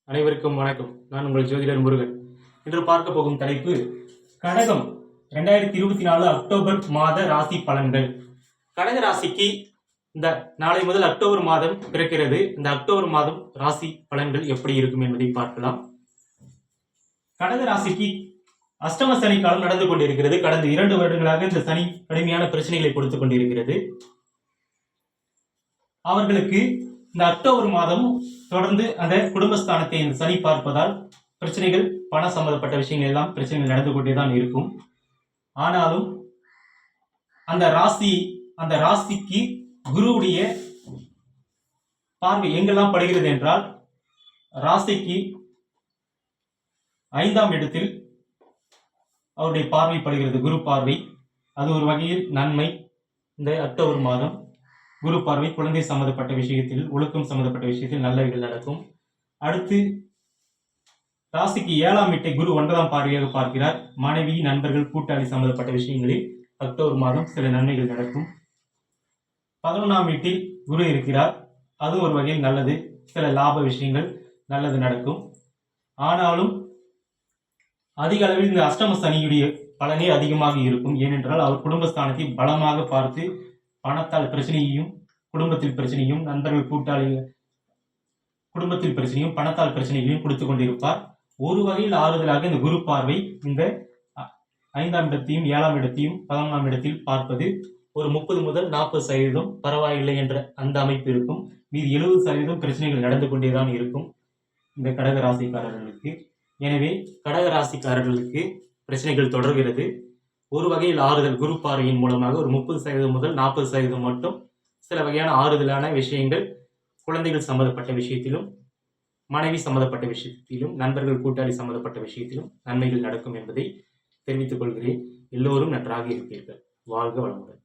அனைவருக்கும் வணக்கம். நான் உங்கள் ஜோதிடர் முருகன். இன்று பார்க்க போகும் தலைப்பு கடகம் 2024 அக்டோபர் மாத ராசி பலன்கள். கடக ராசிக்கு இந்த நாளை முதல் அக்டோபர் மாதம் பிறக்கிறது. இந்த அக்டோபர் மாதம் ராசி பலன்கள் எப்படி இருக்கும் என்பதை பார்க்கலாம். கடக ராசிக்கு அஷ்டம சனி காலம் நடந்து கொண்டிருக்கிறது. கடந்த 2 வருடங்களாக இந்த சனி கடுமையான பிரச்சனைகளை கொடுத்துக் கொண்டிருக்கிறது. அவர்களுக்கு இந்த அக்டோபர் மாதம் தொடர்ந்து அந்த குடும்பஸ்தானத்தை சனி பார்ப்பதால் பிரச்சனைகள், பண சம்பந்தப்பட்ட விஷயங்கள் எல்லாம் பிரச்சனைகள் நடந்து கொண்டேதான் இருக்கும். ஆனாலும் அந்த ராசிக்கு குருவுடைய பார்வை எங்கெல்லாம் படுகிறது என்றால், ராசிக்கு 5ஆம் இடத்தில் அவருடைய பார்வை படுகிறது, குரு பார்வை. அது ஒரு வகையில் நன்மை. இந்த அக்டோபர் மாதம் குரு பார்வை குழந்தை சம்பந்தப்பட்ட விஷயத்தில், ஒழுக்கம் சம்பந்தப்பட்ட விஷயத்தில் நல்லவைகள் நடக்கும். அடுத்து ராசிக்கு 7ஆம் வீட்டை குரு 9ஆம் பார்வையாக பார்க்கிறார். மனைவி, நண்பர்கள், கூட்டாளி சம்பந்தப்பட்ட விஷயங்களில் அக்டோபர் மாதம் சில நன்மைகள் நடக்கும். 11ஆம் வீட்டில் குரு இருக்கிறார். அதுவும் ஒரு வகையில் நல்லது. சில லாப விஷயங்கள் நல்லது நடக்கும். ஆனாலும் அதிக அளவில் இந்த அஷ்டம சனியுடைய பலனே அதிகமாக இருக்கும். ஏனென்றால் அவர் குடும்பஸ்தானத்தை பலமாக பார்த்து பணத்தால் பிரச்சனையையும், குடும்பத்தில் பிரச்சனையும், நண்பர்கள் கூட்டாளி குடும்பத்தில் பிரச்சனையும், பணத்தால் பிரச்சனைகளையும் கொடுத்து கொண்டிருப்பார். ஒரு வகையில் ஆறுதலாக இந்த குரு பார்வை இந்த 5ஆம் இடத்தையும் 7ஆம் இடத்தையும் 11ஆம் இடத்தில் பார்ப்பது ஒரு 30 முதல் 40% பரவாயில்லை என்ற அந்த அமைப்பு இருக்கும். மீது 70% பிரச்சனைகள் நடந்து கொண்டேதான் இருக்கும் இந்த கடக ராசிக்காரர்களுக்கு. எனவே கடக ராசிக்காரர்களுக்கு பிரச்சனைகள் தொடர்கிறது. ஒரு வகையில் ஆறுதல் குரு பார்வையின் மூலமாக ஒரு 30% முதல் 40% மட்டும் சில வகையான ஆறுதலான விஷயங்கள், குழந்தைகள் சம்பந்தப்பட்ட விஷயத்திலும், மனைவி சம்பந்தப்பட்ட விஷயத்திலும், நண்பர்கள் கூட்டாளி சம்பந்தப்பட்ட விஷயத்திலும் நன்மைகள் நடக்கும் என்பதை தெரிவித்துக் கொள்கிறேன். எல்லோரும் நன்றாக இருப்பீர்கள். வாழ்க வளமுடன்.